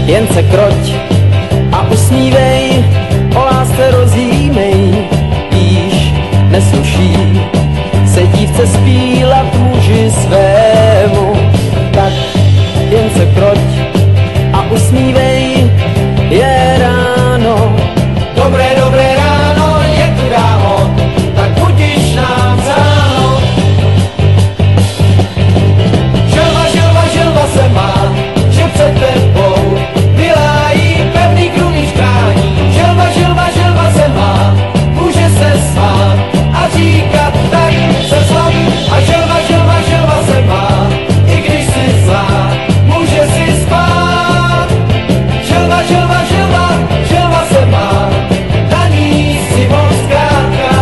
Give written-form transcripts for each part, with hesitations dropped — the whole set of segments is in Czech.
jen se kroť a usmívej, o lásce rozjímej, píš, nesluší se dívce zpívat muži svému, tak jen se kroť a usmívej, je ráno. Dobré, dobré ráno, je tu dámo, tak budiš nám záno. Želva, želva, želva se má, že před tebou vylájí pevný krunýř chrání. Želva, želva, želva se má, může se smát a říkat tak se slav. A želva, želva, želva se má, i když si zlá, může si spát. Želva, želva, želva, želva se má, na ní si moc zkrátka.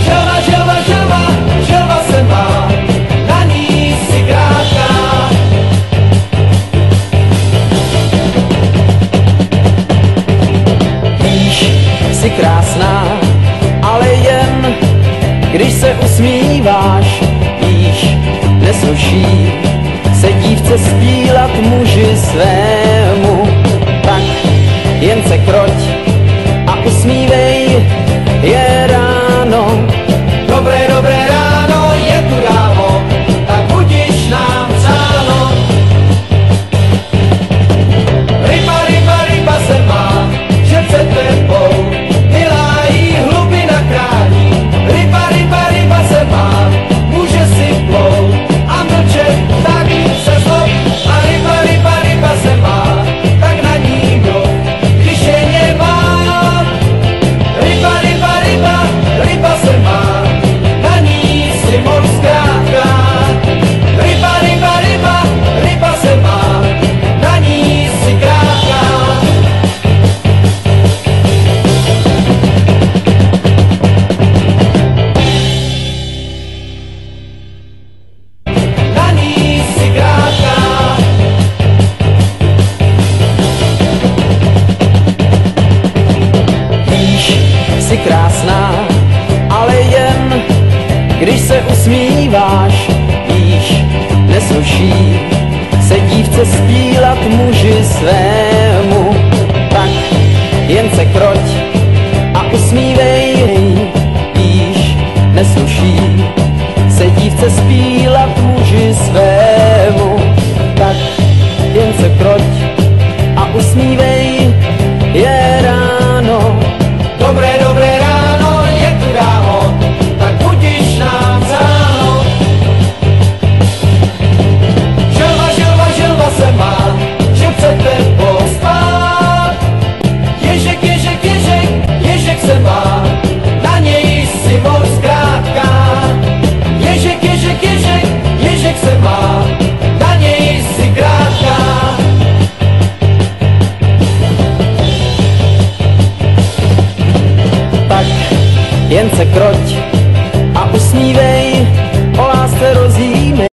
Želva, želva, želva, želva se má, na ní si krátka. Víš, jsi krásná, ale jen když se usmíváš, víš, nesluší se dívce zpívat muži svému, tak jen se kroť a usmívej, je ráno. Dobré, dobré ráno, je tu dámo, tak budiš nám přáno. Ryba, ryba, ryba se má, že před tebou vylájí hlubina krání. Ryba, ryba, ryba se má, může si plout a mlčet, tak se zlob. A ryba, ryba, ryba se má, tak na ní mluv, když je nemá. Ryba, ryba, ryba, ryba se má, na ní si moc zkrátka. Ryba, ryba, ryba, ryba se má, na ní si krátka. Na ní si krátka. Víš, jsi krásná, ale jen když se usmíváš, víš, nesluší se dívce zpívat muži svému, tak jen se kroť a usmívej, víš, nesluší se dívce zpívat muži svému, tak jen se kroť a usmívej, je ráno. Dobré, dobré ráno, je tu dámo, tak budiš nám záno. Želva, želva, želva se má, že před tebou spát. Ježek, ježek, ježek, ježek se má, na něj si moc zkrátka. Ježek, ježek, ježek, ježek se má, na něj si krátka. Tak jen se kroť a usmívej, o lásce rozjímej.